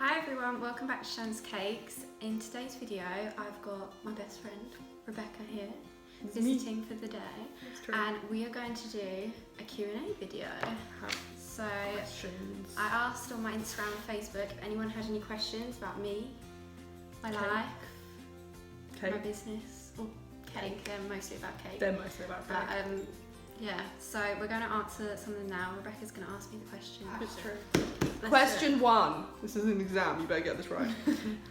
Hi everyone, welcome back to Shannon's Cakes. In today's video, I've got my best friend, Rebecca, here, visiting for the day. And we are going to do a Q&A video. So, I asked on my Instagram and Facebook if anyone had any questions about me, my life, my business, or cake. They're mostly about cake. But, yeah, so we're going to answer some of them now. Rebecca's going to ask me the questions. It's true. Question 1. This is an exam, you better get this right.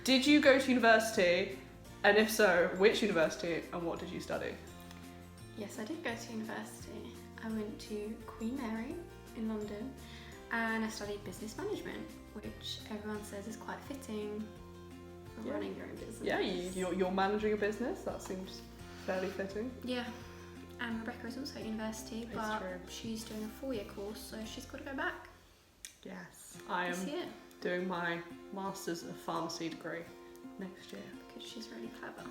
Did you go to university? And if so, which university and what did you study? Yes, I did go to university. I went to Queen Mary in London and I studied business management, which everyone says is quite fitting for running your own business. Yeah, you're managing a business. That seems fairly fitting. Yeah. And Rebecca is also at university, but she's doing a 4-year course, so she's got to go back. Yes, I am doing my Masters of Pharmacy degree next year. Because she's really clever.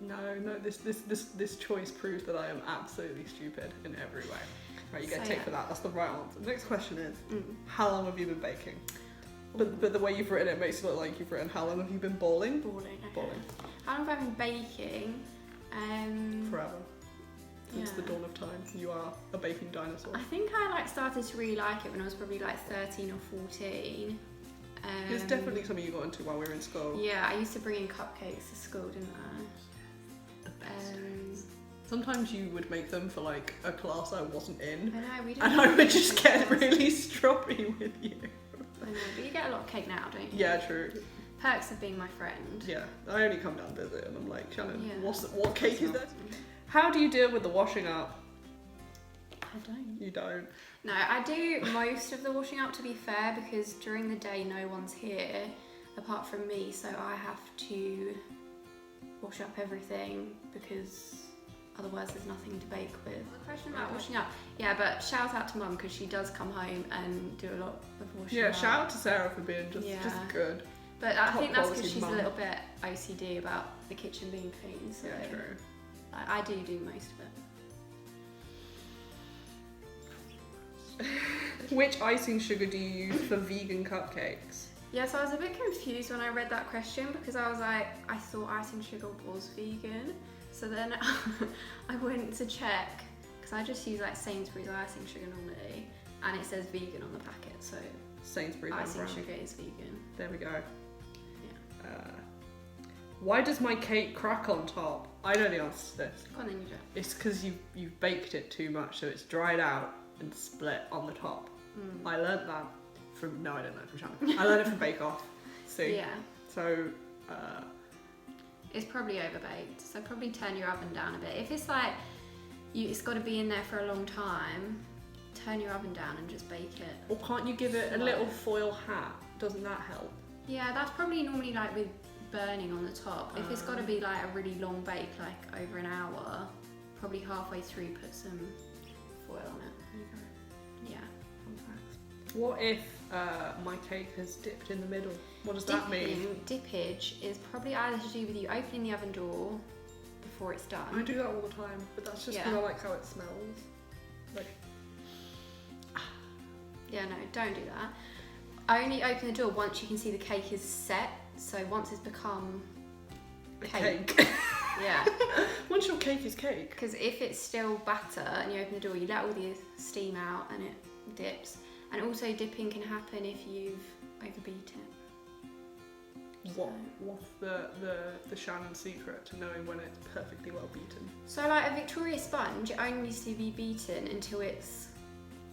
No, this choice proves that I am absolutely stupid in every way. Right, you get a tick for that. That's the right answer. The next question is, how long have you been baking? But the way you've written it makes it look like you've written, how long have you been balling? Balling. How long have I been baking? Forever. Since the dawn of time, you are a baking dinosaur. I think I started to really like it when I was probably 13 or 14. It's definitely something you got into while we were in school. Yeah, I used to bring in cupcakes to school, didn't I? Sometimes you would make them for a class I wasn't in. I know, we didn't. And I would just get really stroppy with you. I know, but you get a lot of cake now, don't you? Yeah, true. Perks of being my friend. Yeah, I only come down to visit and I'm like, Shannon, what cake is that? How do you deal with the washing up? I don't. You don't? No, I do most of the washing up, to be fair, because during the day no one's here apart from me, so I have to wash up everything because otherwise there's nothing to bake with. The question about washing up, yeah, but shout out to Mum because she does come home and do a lot of washing up. Yeah, shout out to Sarah for being just good. But I think that's because she's a little bit OCD about the kitchen being clean, so yeah, true. I do most of it. Which icing sugar do you use for vegan cupcakes? Yeah, so I was a bit confused when I read that question because I was like, I thought icing sugar was vegan. So then I went to check because I just use Sainsbury's icing sugar normally, and it says vegan on the packet, so Sainsbury's icing sugar is vegan. There we go. Why does my cake crack on top? I know the answer to this. Go on then, you do. It's because you've baked it too much, so it's dried out and split on the top. I learnt that from, no, I didn't learn it from Shannon. I learned it from Bake Off. See? Yeah. So, it's probably overbaked, so probably turn your oven down a bit. If it's it's got to be in there for a long time, turn your oven down and just bake it. Or can't you give it a little foil hat? Doesn't that help? Yeah, that's probably normally with burning on the top. If it's got to be a really long bake, over an hour, probably halfway through put some foil on it. Yeah. Fun facts. What if my cake has dipped in the middle? What does that mean? Dippage is probably either to do with you opening the oven door before it's done. I do that all the time, but that's just because I like how it smells. Yeah, no, don't do that. Only open the door once you can see the cake is set. So once it's become cake. Yeah. Once your cake is cake. Because if it's still batter and you open the door, you let all the steam out and it dips. And also dipping can happen if you've overbeat it. What's the Shannon secret to knowing when it's perfectly well beaten? So a Victoria sponge, it only needs to be beaten until it's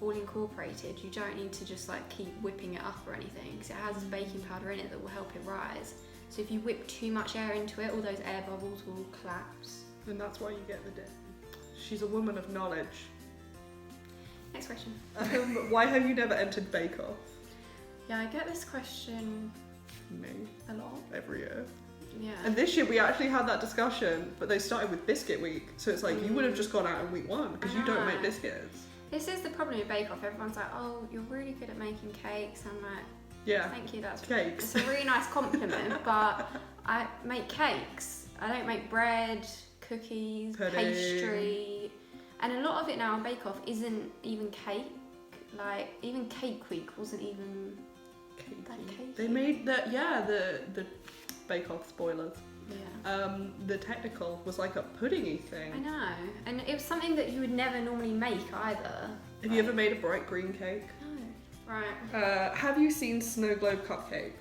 all incorporated. You don't need to just keep whipping it up or anything because it has baking powder in it that will help it rise. So if you whip too much air into it, all those air bubbles will collapse. And that's why you get the dip. She's a woman of knowledge. Next question. Why have you never entered Bake Off? Yeah, I get this question a lot. Every year. Yeah. And this year we actually had that discussion, but they started with biscuit week. So it's you would have just gone out in week 1 because you don't make biscuits. This is the problem with Bake Off. Everyone's like, oh, you're really good at making cakes. I'm like, yeah, thank you, that's cakes. It's a really nice compliment, but I make cakes. I don't make bread, cookies, pudding, pastry. And a lot of it now on Bake Off isn't even cake. Even Cake Week wasn't even cake. They made the Bake Off spoilers. Yeah. The technical was like a puddingy thing. I know, and it was something that you would never normally make either. Have you ever made a bright green cake? No. Right. Have you seen snow globe cupcakes?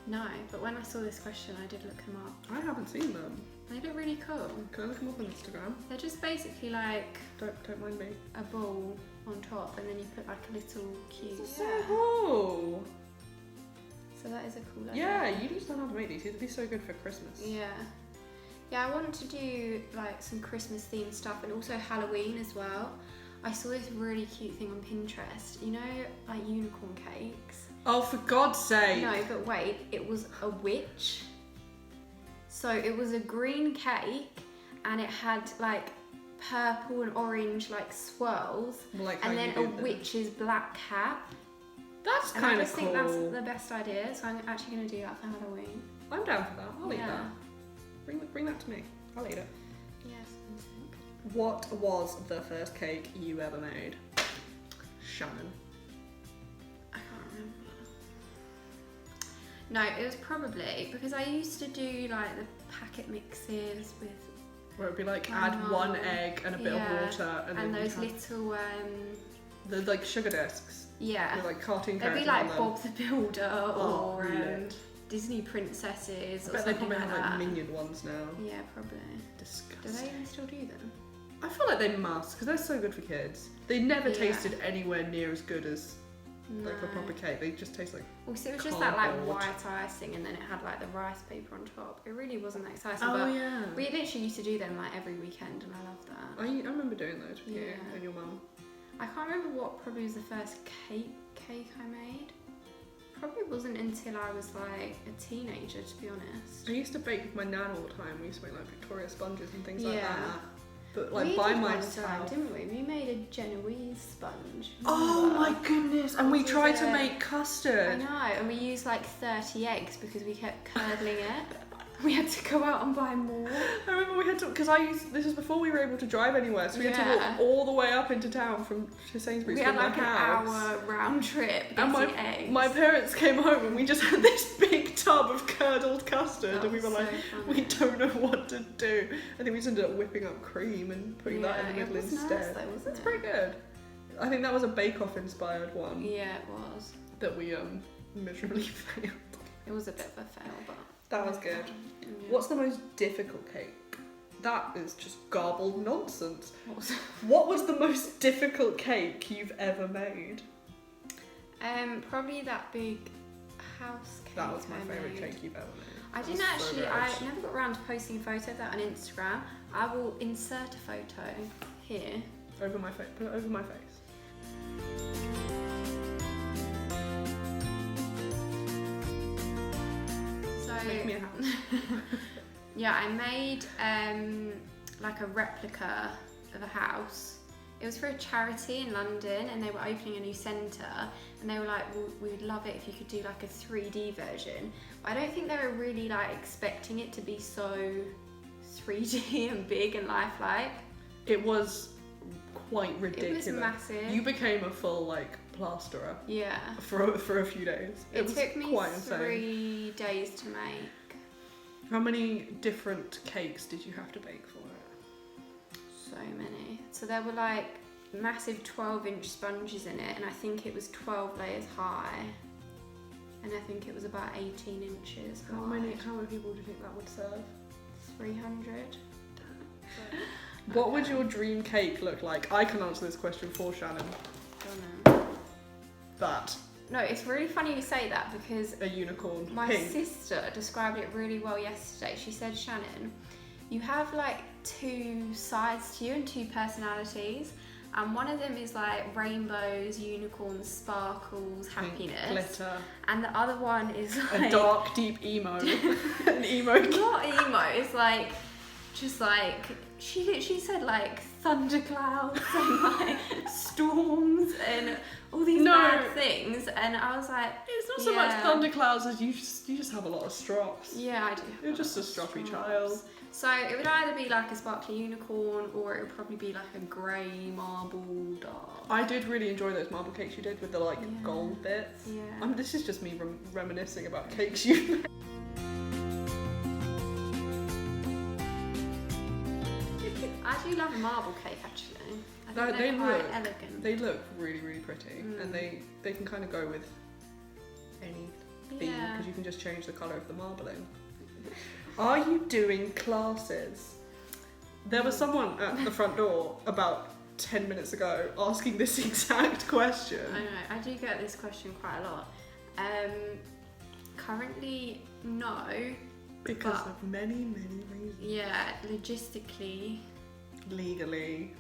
No, but when I saw this question, I did look them up. I haven't seen them. They look really cool. Can I look them up on Instagram? They're just basically like Don't mind me. a ball on top, and then you put like a little cube. This is so cool. So that is a cool idea. Yeah, you need to learn how to make these. They'd be so good for Christmas. Yeah. Yeah, I want to do like some Christmas themed stuff and also Halloween as well. I saw this really cute thing on Pinterest. You know, like unicorn cakes? Oh, for God's sake. No, but wait, it was a witch. So it was a green cake and it had like purple and orange like swirls, Like and then a witch's black cap. That's And kind I of just cool. think that's the best idea, so I'm actually going to do that for Halloween. I'm down for that. I'll eat Yeah. that. Bring that to me. I'll eat it. Yes. What was the first cake you ever made? Shannon. I can't remember. No, it was probably because I used to do like the packet mixes with Where it'd be like my add mum. one egg and a bit of water and then those you little the like sugar discs. yeah. With like cartoon There'd characters be like on them. Bob the Builder Oh, or lit. Disney princesses I or bet they something probably like have that. like minion ones now. Yeah, probably. Do Disgusting. they even still do them? I feel like they must because they're so good for kids. They never Yeah. tasted anywhere near as good as No. like a proper cake. They just taste like Also, it was just that like cardboard. white icing and then it had like the rice paper on top. It really wasn't that exciting, oh but yeah. we literally used to do them like every weekend and I loved that. I remember doing those with you Yeah. and your mum. I can't remember what probably was the first cake I made. Probably wasn't until I was like a teenager, to be honest. I used to bake with my nan all the time. We used to make like Victoria sponges and things like Yeah. that. But like we by did myself. one time, didn't we? We made a Genoese sponge. Oh Remember? my goodness! And we Was tried to it- make I custard. know, and we used like 30 eggs because we kept curdling it. We had to go out and buy more. I remember we had to, because this was before we were able to drive anywhere, so we had to Yeah. walk all the way up into town to Sainsbury's We from had like my an house. hour round trip And getting eggs. my parents came home and we just had this big tub of curdled custard That and we was were so like, funny. we don't know what to do. I think we just ended up whipping up cream and putting that in the Yeah, it middle was instead. nice though, wasn't It's it? pretty good. I think that was a Bake Off inspired one Yeah, it was. that we miserably failed. It was a bit of a fail, but That was good. yeah. What's the most difficult cake? That is just garbled nonsense. What was What was the most difficult cake you've ever made? probably that big house cake. That was my I favourite made. cake you've ever made. I That didn't was so actually. good. I never got around to posting a photo of that on Instagram. I will insert a photo here. Over my face. Put it over my face. So Make me a house. yeah, I made like a replica of a house. It was for a charity in London and they were opening a new centre and they were like, we would love it if you could do like a 3D version. But I don't think they were really like expecting it to be so 3D and big and lifelike. It was quite ridiculous. It was massive. You became a full like plasterer Yeah. for a few days. It was took me quite insane. 3 days to make. How many different cakes did you have to bake for it? So many. So there were like massive 12-inch sponges in it and I think it was 12 layers high. And I think it was about 18 inches How wide. many people do you think that would serve? 300. What would your dream cake look like? I can answer this question for Shannon. Don't know. That. No, it's really funny you say that because A unicorn. my Pink. sister described it really well yesterday. She said, Shannon, you have like 2 sides to you and 2 personalities. And one of them is like rainbows, unicorns, sparkles, Pink, happiness. glitter. And the other one is like... A dark, deep emo. An emo cake. Not emo, it's like just like, she literally said like thunderclouds and like storms and all these bad things, and I was like, it's not so much thunderclouds as you just have a lot of strops. Yeah, I do. You're just a stroppy child. So it would either be like a sparkly unicorn, or it would probably be like a grey marble dark. I did really enjoy those marble cakes you did with the like gold bits. Yeah. This is just me reminiscing about cakes you made. I do love a marble cake actually. I think They they're quite look elegant. They look really, really pretty, and they can kind of go with any theme because you can just change the colour of the marbling. Are you doing classes? There was someone at the front door about 10 minutes ago asking this exact question. I know, I do get this question quite a lot. Currently, no. Because of many, many reasons. Yeah, logistically. Legally.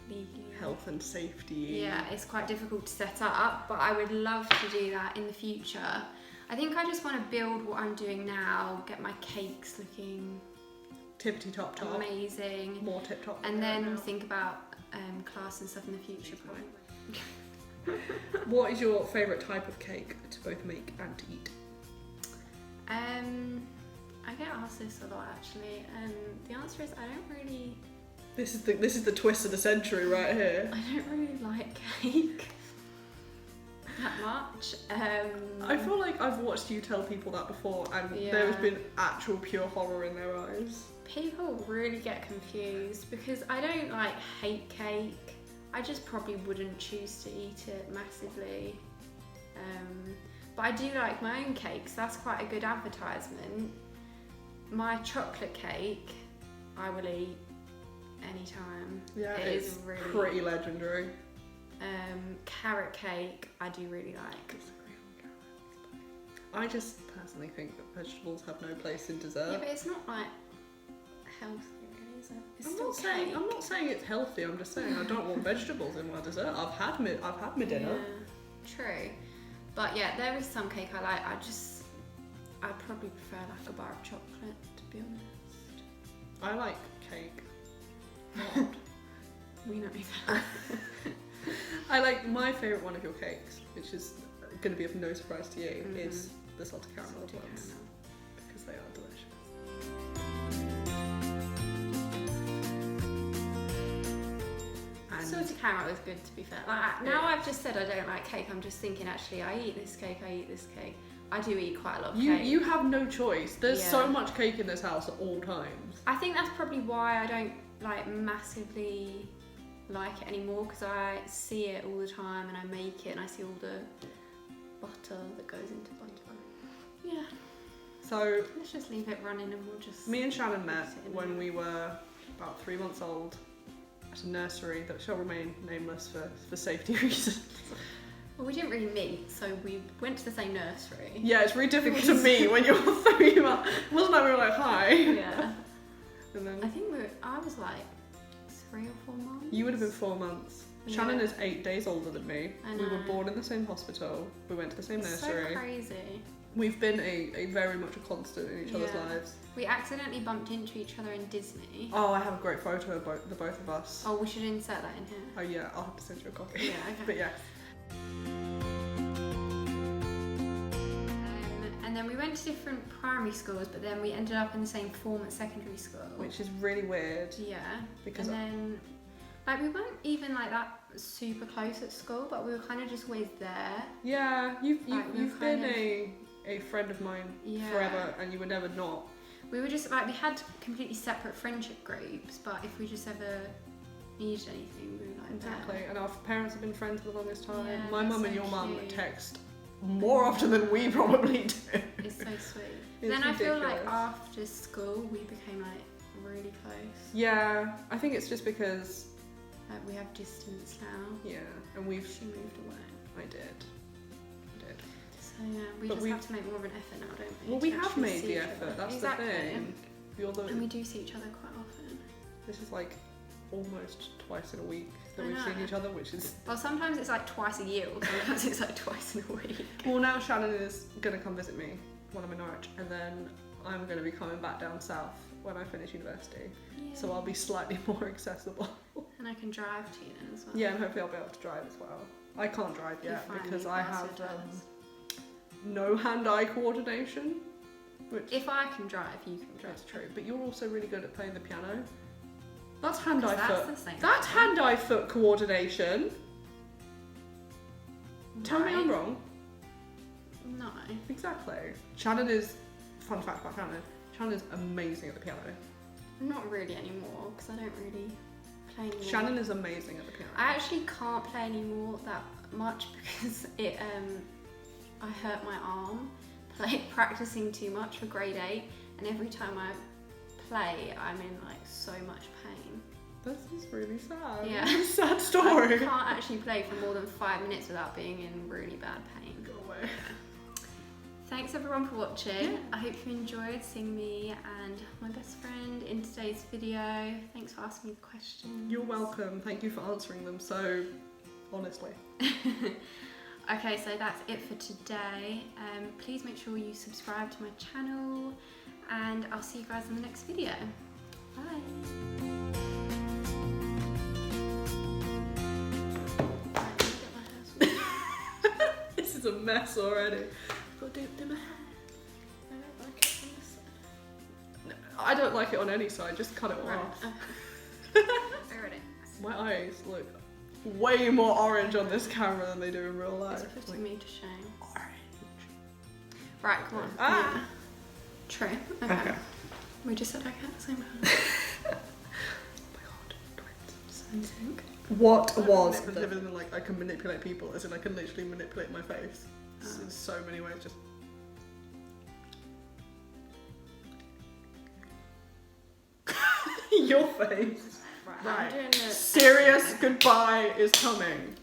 Health and safety. Yeah, it's quite difficult to set up, but I would love to do that in the future. I think I just want to build what I'm doing now, get my cakes looking tippity top top. Amazing. More tip top. And then think about class and stuff in the future. What is your favourite type of cake to both make and to eat? I get asked this a lot actually, and the answer is I don't really. This is the twist of the century right here. I don't really like cake that much. I feel like I've watched you tell people that before, and there has been actual pure horror in their eyes. People really get confused because I don't like hate cake. I just probably wouldn't choose to eat it massively. But I do like my own cakes. That's quite a good advertisement. My chocolate cake, I will eat anytime. Yeah, it's really pretty legendary. Carrot cake, I do really like. I just personally think that vegetables have no place in dessert. Yeah, but it's not like healthy, really, is it? It's I'm not saying it's healthy. I'm just saying I don't want vegetables in my dessert. I've had my dinner. Yeah, true. But yeah, there is some cake I like. I'd probably prefer like a bar of chocolate, to be honest. I like cake. We know that. I like my favourite one of your cakes, which is going to be of no surprise to you, is the salted caramel ones. Because they are delicious. Salted caramel is good, to be fair. Like now I've just said I don't like cake, I'm just thinking actually I eat this cake. I do eat quite a lot of cake. You have no choice. There's so much cake in this house at all times. I think that's probably why I don't like massively like it anymore, because I see it all the time and I make it and I see all the butter that goes into butter. Yeah. So let's just leave it running and we'll just. Me and Shannon met when we were about 3 months old at a nursery that shall remain nameless for safety reasons. Well, we didn't really meet, so we went to the same nursery. Yeah, it's really difficult to meet when you're 3 months. It wasn't like we were like, hi. Yeah. And then I think I was like 3 or 4 months. You would have been 4 months. Yeah. Shannon is 8 days older than me. I know. We were born in the same hospital. We went to the same nursery. So crazy. We've been a very much a constant in each other's lives. We accidentally bumped into each other in Disney. Oh, I have a great photo of the both of us. Oh, we should insert that in here. Oh yeah, I'll have to send you a copy. Yeah, okay. But yeah. And then we went to different primary schools, but then we ended up in the same form at secondary school. Which is really weird. Yeah. Because and then, like, we weren't even like that super close at school, but we were kind of just always there. Yeah, you've been a friend of mine forever, and you were never not. We were just like, we had completely separate friendship groups, but if we just ever needed anything, we were like exactly. there. And our parents have been friends for the longest time. Yeah, my mum and your cute. mum text more often than we probably do. It's so sweet. It's then ridiculous. I feel like after school we became like really close. Yeah, I think it's just because we have distance now. Yeah, and she moved away. I did. So yeah, we just have to make more of an effort now, don't we? Well, we have made the effort. That's the thing. And we do see each other quite often. This is like almost twice in a week that we've seen each other, which is. Well, sometimes it's like twice a year, or sometimes it's like twice in a week. Well, now Shannon is gonna come visit me when I'm in Norwich, and then I'm gonna be coming back down south when I finish university. Yeah. So I'll be slightly more accessible. And I can drive to you then as well. Yeah, and hopefully I'll be able to drive as well. I can't drive yet because I have no hand-eye coordination. Which if I can drive, you can drive. That's true, but you're also really good at playing the piano. That's hand-eye foot. That's the same. That's hand-eye foot coordination. Tell me I'm wrong. No. Exactly. Shannon is, fun fact about Shannon, Shannon is amazing at the piano. Not really anymore, because I don't really play anymore. Shannon is amazing at the piano. I actually can't play anymore that much because I hurt my arm practicing too much for grade 8, and every time I play I'm in like so much pain. This is really sad. Yeah. It's a sad story. I can't actually play for more than 5 minutes without being in really bad pain. Go away. Thanks everyone for watching. Yeah. I hope you enjoyed seeing me and my best friend in today's video. Thanks for asking me the questions. You're welcome. Thank you for answering them so honestly. Okay, so that's it for today. Please make sure you subscribe to my channel and I'll see you guys in the next video. Bye. This is a mess already. I've got to do my hair. I don't like it on this side. No, I don't like it on any side, just cut it off. Already. My eyes look way more orange on this camera than they do in real life. It's putting me to shame. Orange. Right, come on. Ah! Yeah. True. Okay. We just said okay at the same time. Oh my god, twins. In sync. What was the like I can manipulate people, as in I can literally manipulate my face in so many ways. Just your face. Right. I'm doing Serious goodbye is coming.